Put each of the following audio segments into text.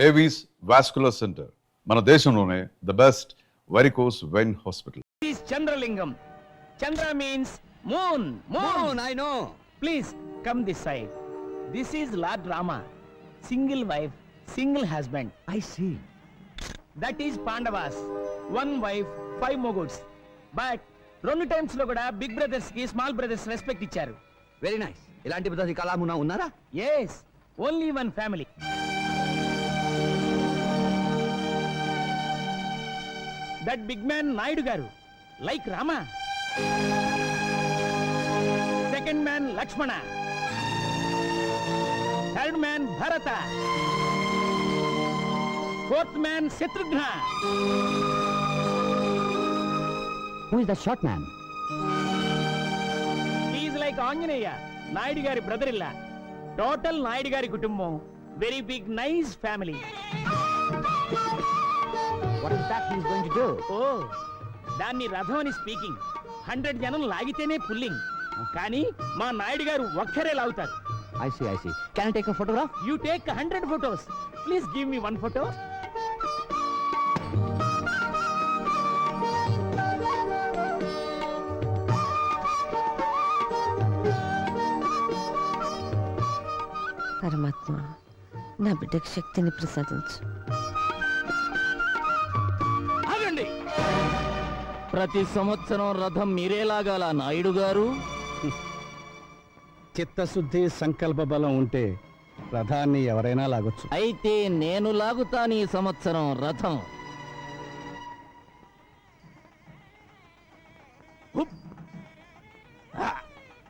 Avis vascular centre, మన దేశంలోనే the best varicose vein hospital. Chandralingam. Chandra means moon. Moon, I know. Please come this side. This is Lord Rama. Single wife, single husband. I see. That is Pandavas. One wife, 5 moguls. But 2 times లో కూడా big brothers కి small brothers respect ఇచ్చారు. Very nice. ఇలాంటి పద్ధతి కళామునా ఉన్నారా? Yes, only one family. That big man Naidu garu, like Rama. Second man Lakshmana. Third man Bharata. Fourth man Shatrugna. Who is the short man? He is like Anjaneya, Naidu gari brother-in-law. Total Naidu gari kutumbam, very big nice family. What is that he is going to do? Oh, దాన్ని రథం అని speaking. 100 జనం లాగితేనే pulling. కానీ మా నాయుడు గారు ఒక్కరే లాగుతారు. I see, I see. Can I take a photograph? You take 100 photos. Please give me 1 photo. పరమాత్మ, నా బిడ్డకు శక్తిని ప్రసాదించు. ఆగండి. ప్రతి సంవత్సరం రథం మీరే లాగాల నాయుడు గారు. చిత్తశుద్ధి సంకల్ప బలం ఉంటే రథాన్ని ఎవరైనా లాగొచ్చు. అయితే నేను లాగుతాను ఈ సంవత్సరం రథం. హుప్. ఆ,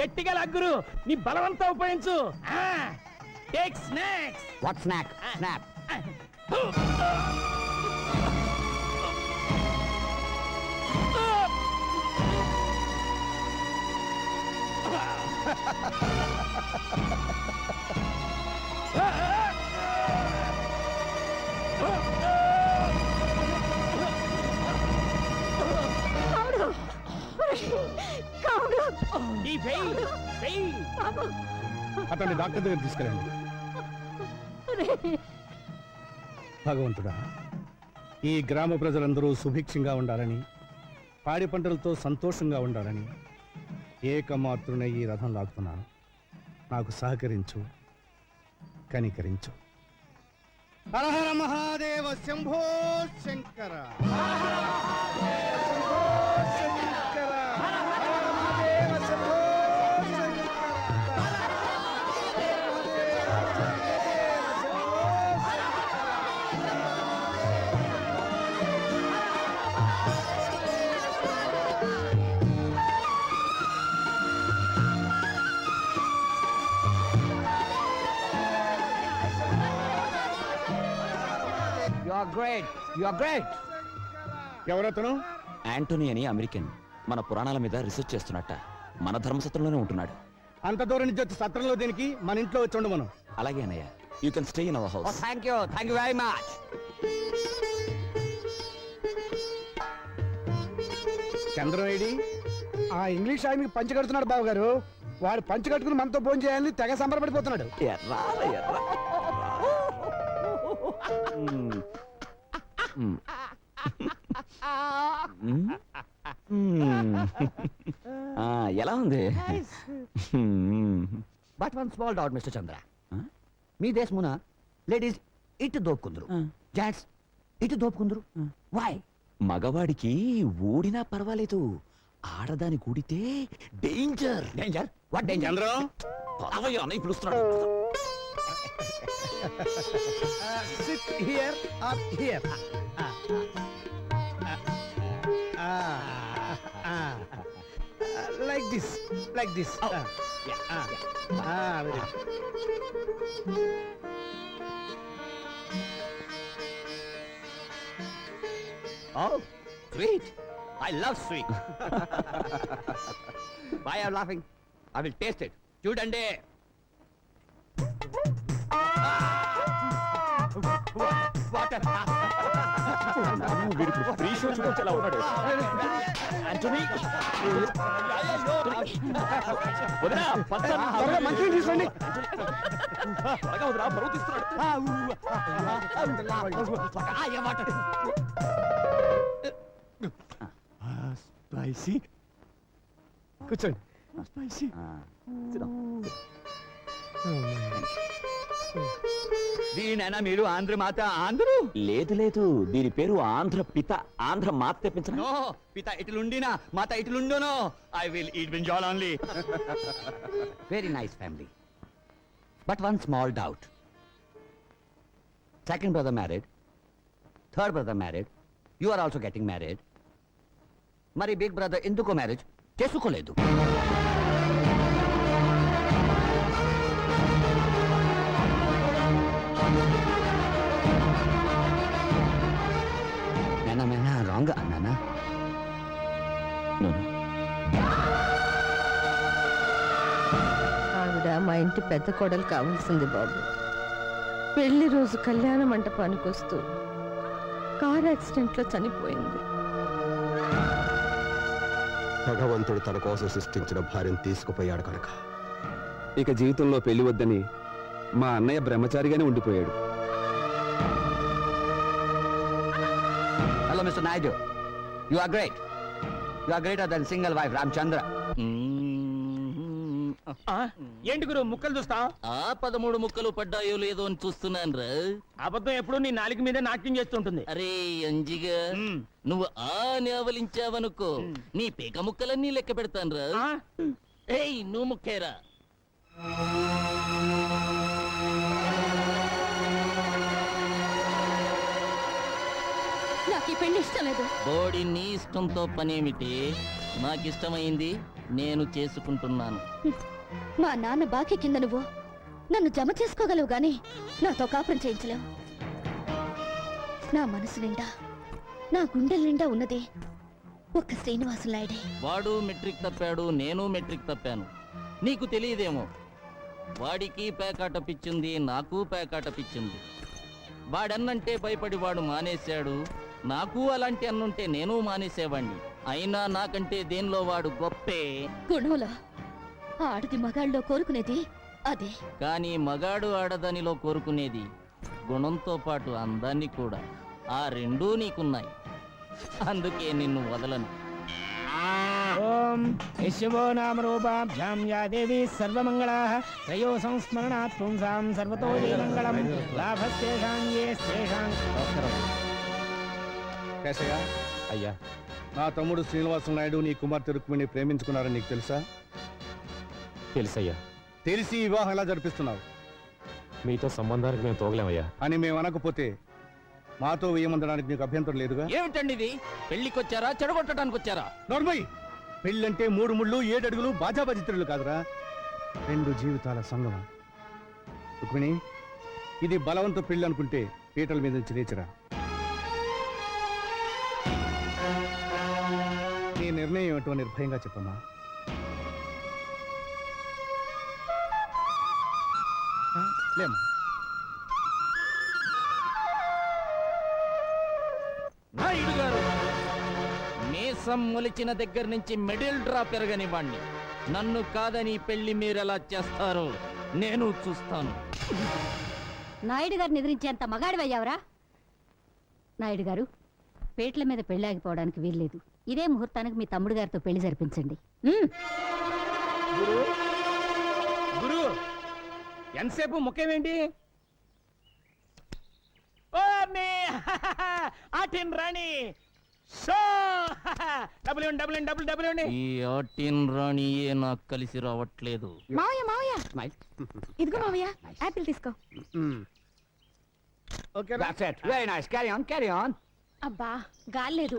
గట్టిగా లాగురు. నీ బలవంతా ఉపయోగించు. Take snacks. What snack? Snap. ఈ ఫెయిల్ ఫెయిల్. అతన్ని డాక్టర్ దగ్గర తీసుకెళ్ళండి. భగవంతుడా, ఈ గ్రామ ప్రజలందరూ సుభిక్షంగా ఉండాలని, పాడి పంటలతో సంతోషంగా ఉండాలని ఏకమాత్రునే ఈ రథం లాగుతున్నాను. నాకు సహకరించు, కనికరించు. Hara Hara Mahadeva Shambho Shankara. You are great. You are great. ఎవరతను? యాంటోనీ అని అమెరికన్, మన పురాణాల మీద రీసెర్చ్ చేస్తున్నట్ట. మన ధర్మసత్రంలోనే ఉంటున్నాడు. అంత దూరం నుంచి వచ్చి సత్రంలో దీనికి మన ఇంట్లో వచ్చి ఉండమను. అలాగే అన్నయ్య, you can stay in our Oh, house. thank you. Thank you very much. చంద్రవేడి ఆ ఇంగ్లీష్ ఆయనకి పంచి కడుతున్నాడు బాబు గారు. వాడు పంచి కట్టుకుని మనతో భోజనం చేయాలని తెగ సంబరపడిపోతున్నాడు. ఎర్రా, ఎర్రా. మ్మ్. మ్మ్. మ్మ్. ఆ, ఎలా ఉంది? మ్మ్. But one small doubt, Mr. Chandra. మీ దేశమున లేడీస్ ఇటు దోపుకుందరు, జెంట్స్ ఇటు దోపుకుందరు. Why? మగవాడికి ఊడినా పర్వాలేదు, ఆడదాని కూడితే danger. Danger? What danger? Chandram, పదవయ్య అన్నయ్య పిలుస్తున్నాడు. Sit here or here. Like this, like this. Oh, sweet. I love sweet. Why are you laughing? I will taste it. చూడండి. Water. వీడికి ఫ్రీ ఎలా ఉన్నాడు? ఆంటోనీ వదినా, పచ్చ- త్వరగా మంచినీళ్ళు తీసుకోండి. త్వరగా వదినా, పరువు తీస్తున్నాడు. స్పైసీ కూర్చోండి. స్పైసీ దీనైనా మీరు ఆంధ్ర మాత ఆంధ్రు లేదు లేదు, దీని పేరు ఆంధ్ర పిత. ఆంధ్ర మాత తెప్పించను. నో పిత ఇటులుండినా మాత ఇటులుండునో I will eat brinjal only. Very nice family but one small doubt. Second brother married, third brother married, you are also getting married. మరి బిగ్ బ్రదర్ ఎందుకో మ్యారేజ్ చేసుకోలేదు? మేనా రాంగ్ అన్నానా? ఆవిడ మా ఇంటి పెద్ద కోడలు కావాల్సింది బాబు. పెళ్లి రోజు కళ్యాణ మంటపానికి వస్తూ కార్ యాక్సిడెంట్ లో చనిపోయింది. భగవంతుడు తన కోసం సృష్టించిన భార్యను తీసుకుపోయాడు కనుక ఇక జీవితంలో పెళ్లి వద్దని మా అన్నయ్య బ్రహ్మచారిగానే ఉండిపోయాడు. Hello mister Naidu, you are great. You are greater than single wife Ramachandra. ఏంటి గురు ముక్కలు చూస్తా? ఆ 13 ముక్కలు పడ్డాయో లేదో అని చూస్తున్నాను రా. అబద్ధం ఎప్పుడు నీ నాలుగు మీద నాట్యం చేస్తుంటుంది. అరే అంజిగా, నువ్వు ఆ నేవలించావనుకో, నీ పేక ముక్కలన్నీ లెక్క పెడతాను రా. ఆ? ఏయ్ నువ్వు ముక్కేరా. నాకు ఈ పెళ్లి ఇష్టం లేదు. బోడి నీ ఇష్టంతో పనేమిటి? నాకిష్టమైంది నేను చేసుకుంటున్నాను. మా నాన్న బాకీ కింద నువ్వు నన్ను జమ చేసుకోగలవు గాని నాతో కాపురం చేయించలేవు. నా మనసు నిండా, నా గుండెల నిండా ఉన్నది ఒక్క శ్రీనివాసు నాయుడే. వాడు మెట్రిక్ తప్పాడు, నేను మెట్రిక్ తప్పాను. నీకు తెలియదేమో, వాడికి పేకాట పిచ్చింది, నాకు పేకాట పిచ్చింది. వాడన్నంటే భయపడి వాడు మానేశాడు. నాకు అలాంటి అన్నుంటే నేను మానేసేవాణ్ణి. అయినా నాకంటే దేనిలో వాడు గొప్పే. గుణంలో ఆడది మగాళ్ళలో కోరుకునేది అదే. కానీ మగాడు ఆడదానిలో కోరుకునేది గుణంతో పాటు అందాన్ని కూడా. ఆ రెండూ నీకున్నాయి, అందుకే నిన్ను వదలను. ఓం యశవో నామ రూపాభ్యాం యా దేవి సర్వమంగళాః త్రయో సంస్మరణాత్ పుంసాం సర్వతో మంగళం లాభస్తేషాం యేస్తేషాం. కేశయ్య, అయ్యా, నా తమ్ముడు శ్రీనివాస నాయుడు నీ కుమార్తె రుక్మిణి ప్రేమించుకున్నారని నీకు తెలుసా? తెలుసయ్యా. తెలిసి ఈ వివాహం ఎలా జరిపిస్తున్నావు మీతో సంబంధానికి మేము తోగలేమయ్యా. అని మేము అనకపోతే మాతో వేయమందడానికి నీకు అభ్యంతరం లేదుగా? ఏమిటండి ఇది? పెళ్లికొచ్చారా, చెడగొట్టడానికి వచ్చారా? నోర్మయ్, పెళ్ళంటే 3 ముళ్ళు 7 అడుగులు బాజాబాజిత్రులు కాదురా, 2 జీవితాల సంగమం. రుక్మిణి, ఇది బలవంత పెళ్ళి అనుకుంటే పీటల మీద నుంచి లేచరా. నీ నిర్ణయం ఏమిటో నిర్భయంగా చెప్పమ్మా. లేమ్మా. నాయుడు గారు, మీసం మొలిచిన దగ్గర నుంచి మిడిల్ డ్రా పెరగనివ్వండి. నన్ను కాదని పెళ్లి మీరెలా చేస్తారో నేను చూస్తాను. నాయుడు గారిని ఎదిరించేంత మగాడివయ్యావరా? నాయుడు గారు, పేట్ల మీద పెళ్ళాగిపోవడానికి వీల్లేదు. ఇదే ముహూర్తానికి మీ తమ్ముడు గారితో పెళ్లి జరిపించండి. గురు గురు ఎంతసేపు ముఖ్యమేంటి? ఓ మే ఆటిన్ రాణి show double double double double. ఈ ఆటిన్ రాణియే నాకు కలిసి రావట్లేదు. మావయ్య మావయ్య, స్మైల్. ఇదిగో మావయ్య, యాపిల్ తీసుకో. Okay That's it. Very nice. Carry on, carry on. అబ్బా గాలి లేదు,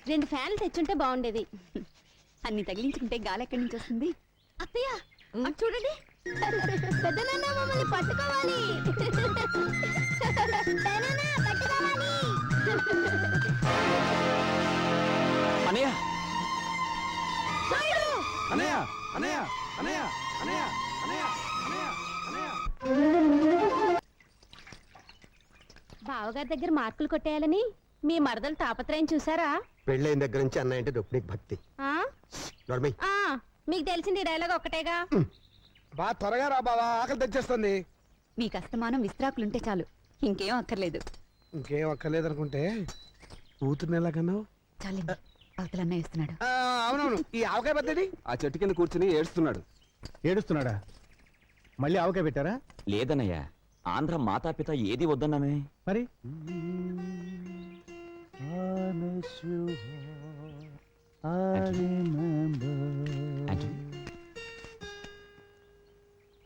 2 ఫ్యాన్లు తెచ్చుంటే బాగుండేది. అన్ని తగిలించుకుంటే గాలి ఎక్కడి నుంచి వస్తుంది? అత్తయ్య అటు చూడండి, పెద్దనాన్న మమ్మల్ని పట్టుకోవాలి. పెదనాన్న, పట్టుకోవాలి. అనయ్య, అనయ్య అనయ్య అనయ్య అనయ్య అనయ్య అనయ్య అనయ్య. బావగారి దగ్గర మార్కులు కొట్టేయాలని మీ మరదలు తాపత్రయం చూసారా? పెళ్ళైన దగ్గర నుంచి అన్నయ్య అంటే రుక్మిణికి భక్తి. ఆ? నడమై. ఆ, మీకు తెలిసింది డైలాగ్ ఒక్కటేగా. బా త్వరగా రా బావా, ఆకలి తెచ్చేస్తుంది. మీకు అస్తమానం విస్త్రాకులుంటే చాలు, ఇంకేం అక్కర్లేదు. ఇంకేం అక్కర్లేదనుకుంటే కూతుర్ని ఎలాగన్నావు? చాలండి, అవతల అన్నయ్య ఇస్తున్నాడు. అవునవును, ఈ ఆవకాయ పద్ధతి ఆ చెట్టు కింద కూర్చుని ఏడుస్తున్నాడు. ఏడుస్తున్నాడా? మళ్ళీ ఆవకాయ పెట్టారా? లేదన్నయ్య, ఆంధ్ర మాతాపిత ఏది వద్దన్నానే. మరి ఆంటీ,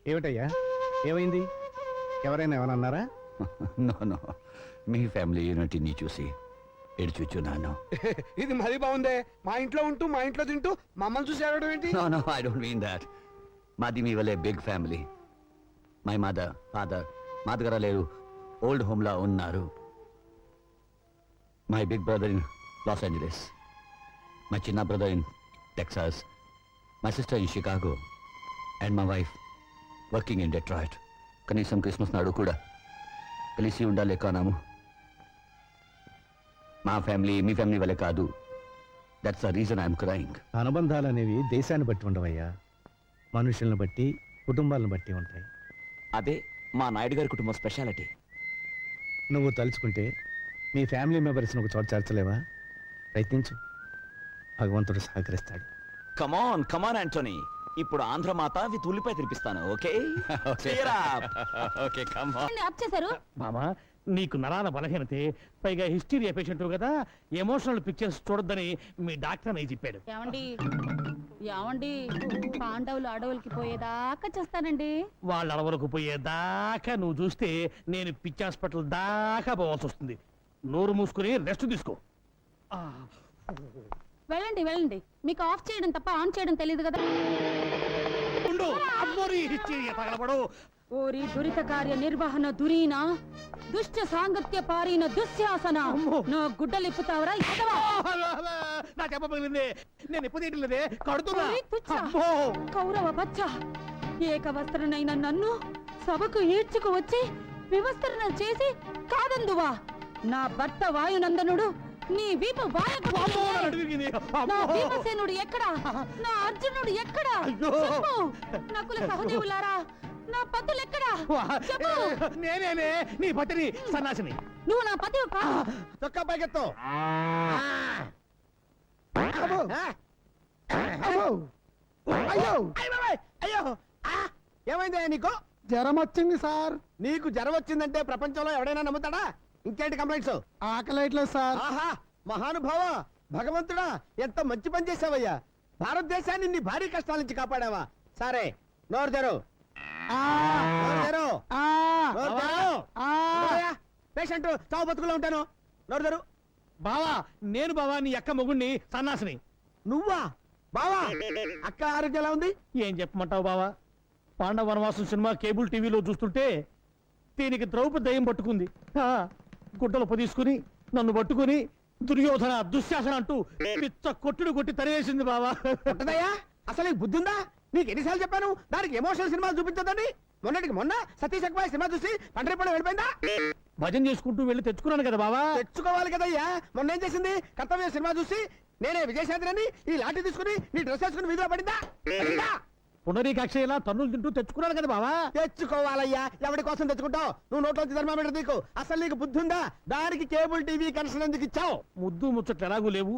ఏమిటయ్యా, ఏమైంది? ఎవరైనా ఏమైనా అన్నారా? నో మీ ఫ్యామిలీ యూనిటీని చూసి ఏడ్చుచున్నాను. ఇది మరీ బాగుందే. మా ఇంట్లో ఉంటూ మా ఇంట్లో తింటూ మమ్మల్ని చూసి ఏడవడం ఏంటి? No I don't mean that. మాది మీ వల్లే big family. My mother father మా దగ్గర లేరు, ఓల్డ్ హోమ్లా ఉన్నారు. My big brother in Los Angeles my brother in Texas, my sister in Chicago and my wife working in Detroit. కనీసం Christmas నాడు కూడా కలిసి ఉండలేకనాము. మా ఫ్యామిలీ మీ ఫ్యామిలీ వల్లే కాదు. That's the reason I'm crying. అనుబంధాలు అనేవి దేశాన్ని బట్టి ఉండవయ్యా, మనుషులను బట్టి కుటుంబాలను బట్టి ఉంటాయి. అదే మా నాయుడు గారి కుటుంబం స్పెషాలిటీ. నువ్వు తలుచుకుంటే మీ ఫ్యామిలీ మెంబర్స్ని ఒక చోట చేర్చలేవా? ప్రయత్నించు, భగవంతుడు సహకరిస్తాడు. కమాన్ కమాన్ ఆంటోనీ, ఇప్పుడు ఆంధ్ర మాత విత్ ఉల్లిపాయ తినిపిస్తాను. Okay okay come on. ఆప్ చేశారు. మామా, నీకు నరాల బలహీనతే, పైగా హిస్టీరియా పేషెంట్ కదా, ఎమోషనల్ పిక్చర్స్ చూడొద్దని మీ డాక్టర్ అని చెప్పాడు. ఏమండి ఏమండి, పాండవులు అడవులకి పోయేదాకా చేస్తానండి. వాళ్ళ అడవులకు పోయేదాకా నువ్వు చూస్తే నేను పిచ్చి హాస్పిటల్ దాకా పోవాల్సి వస్తుంది. నోరు మూసుకుని రెస్ట్ తీసుకో. వెళ్ళండి వెళ్ళండి, మీకు ఆఫ్ చేయడం తప్ప ఆన్ చేయడం తెలియదు కదా. ఉండు, అమ్మోరి హిస్టీరియా తగలబడు. ఓరి దురిత కార్య నిర్వహణ దురీన దుష్ట సాంగత్య పారిన దుశ్శాసన, నా గుడ్డలిప్పుతావరా? నా చెప్ప పగిలింది, నేను ఎప్పుడు తీయట్లేదే, కడుతున్నా. ఓరి తుచ్చ, అమ్మో! కౌరవ బచ్చ, ఏక వస్త్రనైన నన్ను సభకు ఈడ్చుకు వచ్చి వివస్త్రణ చేసి కాదందువా? నా భర్త వాయునందనుడు నీ వీపు అమ్మో, నా నడుము విరిగింది. నా అమ్మో! భీమసేనుడు ఎక్కడా? నా అర్జునుడు ఎక్కడా? అయ్యో! చెప్పు, నకుల సహదేవులారా, నా పతులు ఎక్కడా? చెప్పు. నేనేనే నీ పతిని, సన్నాసిని. నువ్వు నా పతి చొక్కా పైకెత్తు. అయ్యో, ఏమైందా నీకు? జ్వరం వచ్చింది సార్. నీకు జ్వరం వచ్చిందంటే ప్రపంచంలో ఎవడైనా నమ్ముతాడా? ఇంకేంటి కంప్లైంట్స్? ఆకలేట్లేదు సార్. ఆహా, మహానుభావ, భగవంతుడా, ఎంత మంచి పని చేసావయ్యా. భారతదేశాన్ని ఇన్ని భారీ కష్టాల నుంచి కాపాడావా? సరే, నోరు తెరు. పేషెంట్ చావు బతుకులో ఉంటాను. నోరు తెరు. బావా, నేను బావా నీ అక్క మొగుణ్ణి, సన్నాసిని. నువ్వా బావా? అక్క ఆరోగ్యం ఎలా ఉంది? ఏం చెప్పమంటావు బావా? పాండవ వనవాసం సినిమా కేబుల్ టీవీలో చూస్తుంటే దీనికి ద్రౌపది దయ్యం పట్టుకుంది. గుడ్డలు పొదీసుకుని నన్ను పట్టుకుని దుర్యోధన దుశ్శాసన అంటూ పిచ్చ కొట్టుడు కొట్టి తరివేసింది బావా. ఉంటదయ్యా, అసలు నీకు బుద్ధి ఉందా? నీకు ఎన్నిసార్లు చెప్పాను దానికి ఎమోషనల్ సినిమాలు చూపించదండి. మొన్నటికి మొన్న సతీష్ అక్బాయ్ సినిమా చూసి పండ్రిపడ వెళ్ళిపోయిందా? భజన చేసుకుంటూ వెళ్ళి తెచ్చుకున్నాను కదా బావా. తెచ్చుకోవాలి కదయ్యా. మొన్న ఏం చేసింది? కర్తవ్య సినిమా చూసి నేనే విజయశాంతిని ఈ లాఠీ తీసుకుని నీ డ్రెస్ వేసుకుని వీధిలో పడిందా? పునరీకాక్ష ఇలా తన్నులు తింటూ తెచ్చుకున్నాను కదా బావా. తెచ్చుకోవాలయ్యా. ఎవరి కోసం తెచ్చుకుంటావు? నువ్వు నోట్లోంచి థర్మామీటర్ నీకు. అసలు నీకు బుద్ధి ఉందా? దానికి కేబుల్ టీవీ కనెక్షన్ ఎందుకు ఇచ్చావు? ముద్దు ముచ్చట్లు ఎలాగూ లేవు,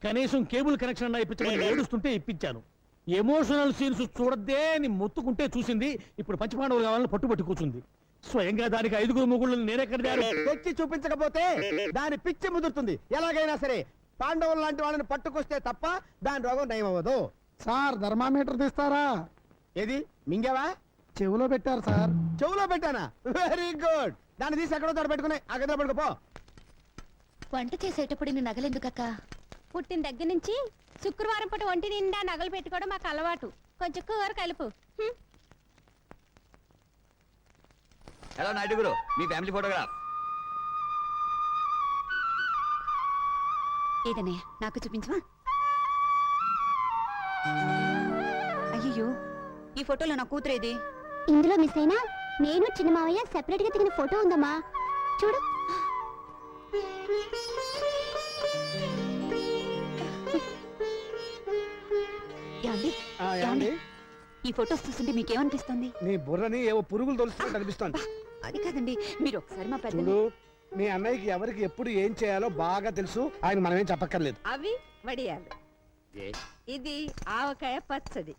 కనీసం కేబుల్ కనెక్షన్ అన్నా ఇప్పించమని ఏడుస్తుంటే ఇప్పించాను. ఎమోషనల్ సీన్స్ చూడద్దే అని మొత్తుకుంటే చూసింది. ఇప్పుడు పంచపాండవులు కావాలని పట్టుబట్టి కూర్చుంది. స్వయంగా దానికి 5 మొగుళ్ళు నేనెక్కడ తెచ్చి చూపించకపోతే దాని పిచ్చి ముదురుతుంది. ఎలాగైనా సరే పాండవులు లాంటి వాళ్ళని పట్టుకొస్తే తప్ప దాని రోగం నయం అవ్వదు. సార్, థర్మామీటర్ తీస్తారా? ఏది మింగావా? చెవులో పెట్టారు సార్. చెవులో పెట్టానా? Very good. దాన్ని తీసి ఎక్కడో తోట పెట్టుకుని ఆ గదిలో పడుకోపో. వంట చేసేటప్పుడు ఇన్ని నగలెందుకక్క? పుట్టిన దగ్గర నుంచి శుక్రవారం పూట ఒంటి నిండా నగలు పెట్టుకోవడం మాకు అలవాటు. కొంచెం కూర కలుపు. హలో నాయుడు గురు, మీ ఫ్యామిలీ ఫోటోగ్రాఫ్. ఏదనే నాకు చూపించవా? అయ్యో, ఈ ఫోటోలో నా కూతురేది? ఇందులో మిస్ అయినా నేను చిన్న మావయ్య సెపరేట్ గా దిగిన ఫోటో ఉందమ్మా, చూడు. ఈ ఫొటోస్ చూస్తుంటే మీకేమనిపిస్తుంది? నీ బుర్రని ఏవో పురుగులు తొలుస్తున్నట్టు అనిపిస్తోంది. అది కాదండి, మీరు ఒకసారి మా పెద్ద చూడు, మీ అన్నయ్యకి ఎవరికి ఎప్పుడు ఏం చేయాలో బాగా తెలుసు. ఆయన మనమేం చెప్పక్కర్లేదు. అవి వడియాలు, ఇది ఆవకాయ పచ్చడి.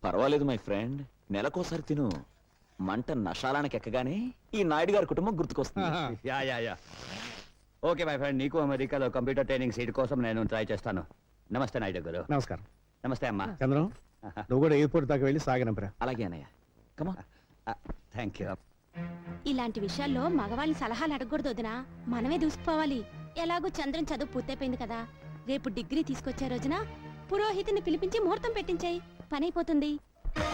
పర్వాలేదు మై ఫ్రెండ్, నెలకోసారి తిను. మంట నషాలానికి ఎక్కగానే ఈ నాయుడు గారి కుటుంబం గుర్తుకొస్తుంది. Yeah yeah yeah okay my friend, నీకు అమెరికాలో కంప్యూటర్ ట్రైనింగ్ సీట్ కోసం నేను ట్రై చేస్తాను. నమస్తే నాయుడు గారు. నమస్కారం. నమస్తే అమ్మా. చంద్రం, నువ్వు కూడా ఎయిర్పోర్ట్ దాకా వెళ్ళి సాగనంపరా. అలాగే అన్నయ్య, కమా. Thank you. ఇలాంటి విషయాల్లో మగవాళ్ళని సలహాలు అడగకూడదు వదినా, మనమే దూసుకుపోవాలి. ఎలాగో చంద్రం చదువు పూర్తయిపోయింది కదా, రేపు డిగ్రీ తీసుకొచ్చే రోజున పురోహితుని పిలిపించి ముహూర్తం పెట్టించాయి, పనైపోతుంది.